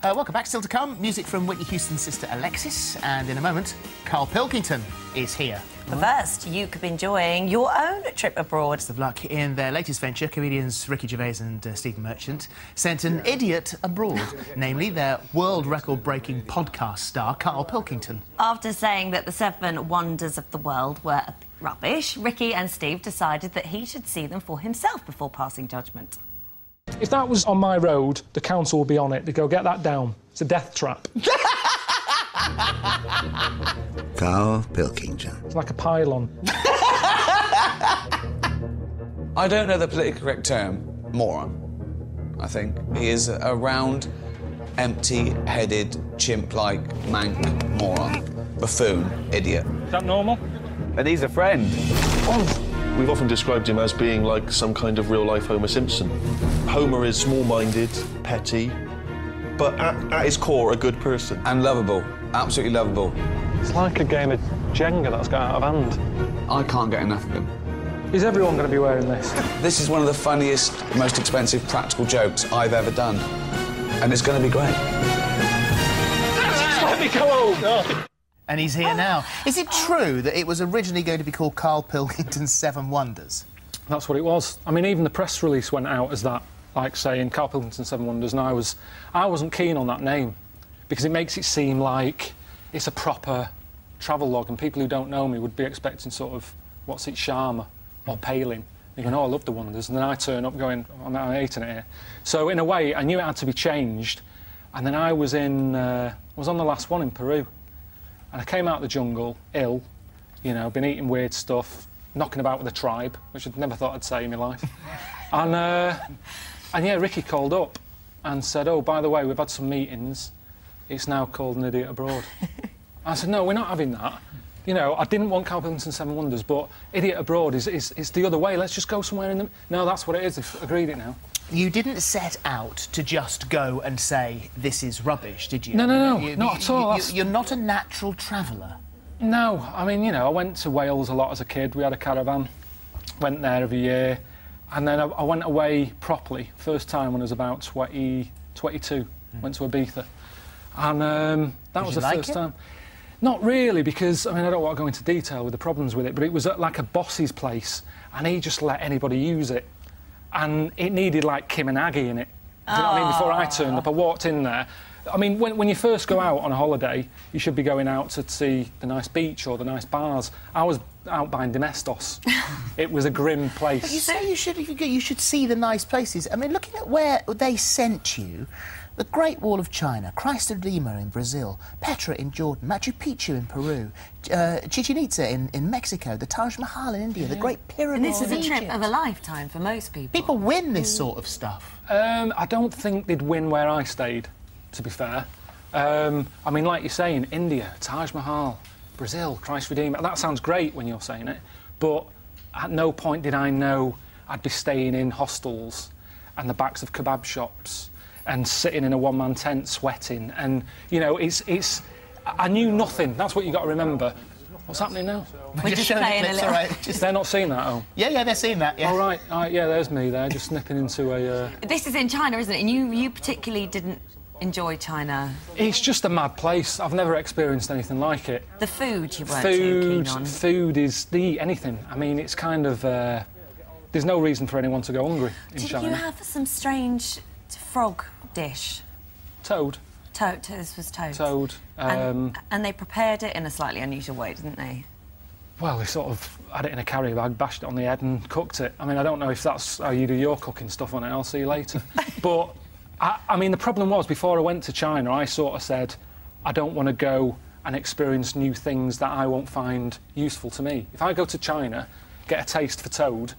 Welcome back. Still to come, music from Whitney Houston's sister Alexis, and in a moment, Karl Pilkington is here. But first, you could be enjoying your own trip abroad. Best of luck in their latest venture. Comedians Ricky Gervais and Stephen Merchant sent an idiot abroad, namely their world record-breaking podcast star, Karl Pilkington. After saying that the 7 wonders of the world were a bit rubbish, Ricky and Steve decided that he should see them for himself before passing judgment. If that was on my road, the council would be on it. They'd go, get that down. It's a death trap. Karl Pilkington. It's like a pylon. I don't know the politically correct term. Moron, I think. He is a round, empty-headed, chimp-like, mank moron. Buffoon, idiot. Is that normal? And he's a friend. We've often described him as being like some kind of real-life Homer Simpson. Homer is small-minded, petty, but at his core, a good person. And lovable. Absolutely lovable. It's like a game of Jenga that's got out of hand. I can't get enough of him. Is everyone going to be wearing this? This is one of the funniest, most expensive practical jokes I've ever done. And it's going to be great. Let me go home! And he's here now. Is it true that it was originally going to be called Karl Pilkington's 7 Wonders? That's what it was. I mean, even the press release went out as that, like saying Karl Pilkington's 7 Wonders, and I wasn't keen on that name because it makes it seem like it's a proper travel log, and people who don't know me would be expecting sort of, what's it, Sharma or Palin. They're going, oh, I love the Wonders, and then I turn up going, I'm hating it here. So in a way, I knew it had to be changed, and then I was on the last one in Peru. And I came out of the jungle, ill, you know, been eating weird stuff, knocking about with a tribe, which I'd never thought I'd say in my life. And yeah, Ricky called up and said, oh, by the way, we've had some meetings. It's now called An Idiot Abroad. I said, no, we're not having that. You know, I didn't want Karl Pilkington's 7 Wonders, but Idiot Abroad is the other way. Let's just go somewhere in the... No, that's what it is. I've agreed it now. You didn't set out to just go and say, this is rubbish, did you? No, not at all. You're not a natural traveller. No, I mean, you know, I went to Wales a lot as a kid. We had a caravan, went there every year, and then I went away properly, first time when I was about 22, went to Ibiza. And that was the first time. Not really, because, I mean, I don't want to go into detail with the problems with it, but it was at, like, a boss's place, and he just let anybody use it. And it needed, like, Kim and Aggie in it. Do you know what I mean? Before I turned up, I walked in there. I mean, when you first go out on a holiday, you should be going out to see the nice beach or the nice bars. I was out buying Domestos. It was a grim place. But you say you should see the nice places. I mean, looking at where they sent you, the Great Wall of China, Christ the Redeemer in Brazil, Petra in Jordan, Machu Picchu in Peru, Chichen Itza in Mexico, the Taj Mahal in India, the Great Pyramid. And this is a trip of a lifetime for most people. People win this sort of stuff. I don't think they'd win where I stayed, to be fair. I mean, like you're saying, India, Taj Mahal, Brazil, Christ Redeemer, that sounds great when you're saying it, but at no point did I know I'd be staying in hostels and the backs of kebab shops and sitting in a one-man tent sweating, and, you know, I knew nothing. That's what you got to remember. What's happening now? We're just playing a little... Right. They're not seeing that, oh? Yeah, they're seeing that, yeah. All right, yeah, there's me there, just snipping into a... This is in China, isn't it? And you particularly didn't enjoy China. It's just a mad place. I've never experienced anything like it. The food you weren't too keen on. Food is... They eat anything. I mean, it's kind of... there's no reason for anyone to go hungry in China. Did you have some strange frog dish? Toad. This was toad. Toad. And they prepared it in a slightly unusual way, didn't they? Well, they sort of had it in a carrier bag, bashed it on the head and cooked it. I mean, I don't know if that's how you do your cooking stuff on it. I'll see you later. But, I mean, the problem was, before I went to China, I sort of said, I don't want to go and experience new things that I won't find useful to me. If I go to China, get a taste for toad,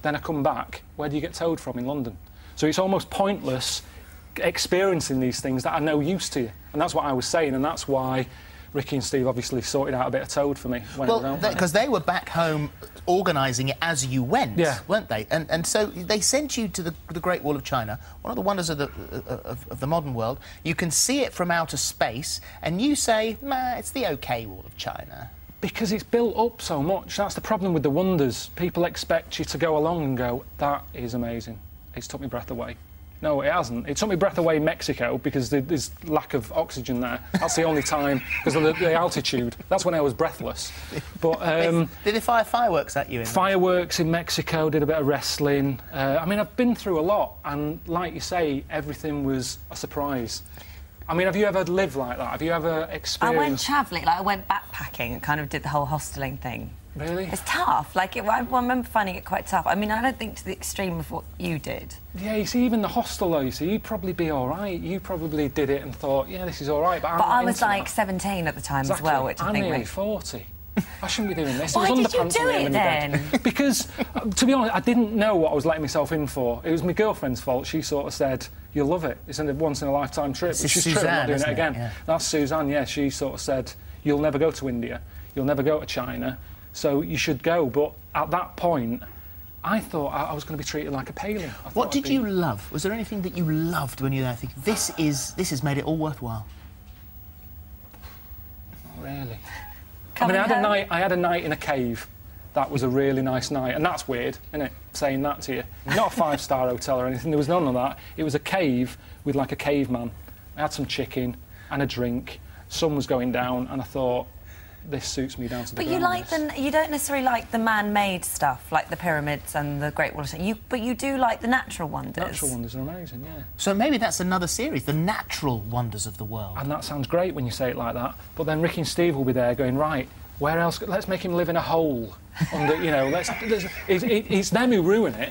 then I come back, where do you get toad from in London? So it's almost pointless experiencing these things that are no use to you. And that's what I was saying, and that's why Ricky and Steve obviously sorted out a bit of toad for me. Well, because they were back home organising it as you went, weren't they? And so they sent you to the Great Wall of China, one of the wonders of the modern world. You can see it from outer space, and you say, nah, it's the OK Wall of China. Because it's built up so much. That's the problem with the wonders. People expect you to go along and go, that is amazing. It's took my breath away. No, it hasn't. It took my breath away in Mexico because there's lack of oxygen there. That's the only time, because of the altitude. That's when I was breathless. But did they fire fireworks at you? Fireworks in Mexico, did a bit of wrestling. I mean, I've been through a lot, and like you say, everything was a surprise. I mean, have you ever lived like that? Have you ever experienced... I went travelling, like I went backpacking and kind of did the whole hosteling thing. Really? It's tough. Like, I remember finding it quite tough. I mean, I don't think to the extreme of what you did. Yeah, you see, even the hostel, though, you see, you'd probably be all right. You probably did it and thought, yeah, this is all right, but I was, like, 17 at the time as well, which I think... I'm nearly 40. I shouldn't be doing this. Why did you do it, then? Because, to be honest, I didn't know what I was letting myself in for. It was my girlfriend's fault. She sort of said, you'll love it. It's a once-in-a-lifetime trip. Which is true, I'm not doing it again. Yeah. That's Suzanne, yeah. She sort of said, you'll never go to India. You'll never go to China. So you should go. But at that point, I thought I was going to be treated like a pagan. What did you love? Was there anything that you loved when you were there? Think this has made it all worthwhile. Not really. I mean, I had a night in a cave. That was a really nice night, and that's weird, isn't it? Saying that to you. Not a five-star hotel or anything. There was none of that. It was a cave with like a caveman. I had some chicken and a drink. Sun was going down, and I thought, this suits me down to the ground. But you don't necessarily like the man-made stuff, like the pyramids and the Great Wall of China. But you do like the natural wonders. Natural wonders are amazing, yeah. So maybe that's another series, the natural wonders of the world. And that sounds great when you say it like that. But then Ricky and Steve will be there going, right, where else? Let's make him live in a hole. Under, you know, it's them who ruin it.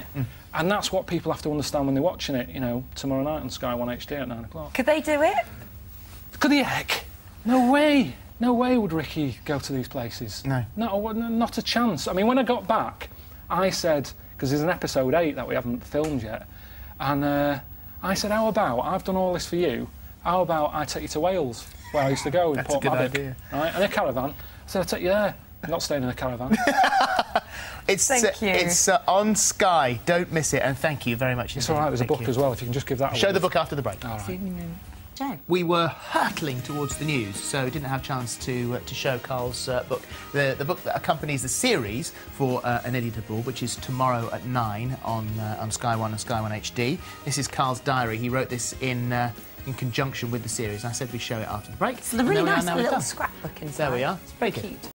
And that's what people have to understand when they're watching it, you know, tomorrow night on Sky 1 HD at 9 o'clock. Could they do it? Could the heck? No way. No way would Ricky go to these places. No. Not a chance. I mean, when I got back, I said, because there's an episode 8 that we haven't filmed yet, and I said, how about, I've done all this for you, how about I take you to Wales, where I used to go in Port Maddox, right, in a caravan. I said, I'll take you there. I'm not staying in a caravan. Thank you. It's on Sky. Don't miss it, and thank you very much. It's all right, there's a book as well, if you can just give that a Show the book after the break. All right. We were hurtling towards the news, so didn't have a chance to show Karl's book. The book that accompanies the series for Ineditable, which is tomorrow at 9 on Sky 1 and Sky 1 HD. This is Karl's diary. He wrote this in conjunction with the series. I said we show it after the break. It's a really nice little scrapbook inside. There we are. It's very cute.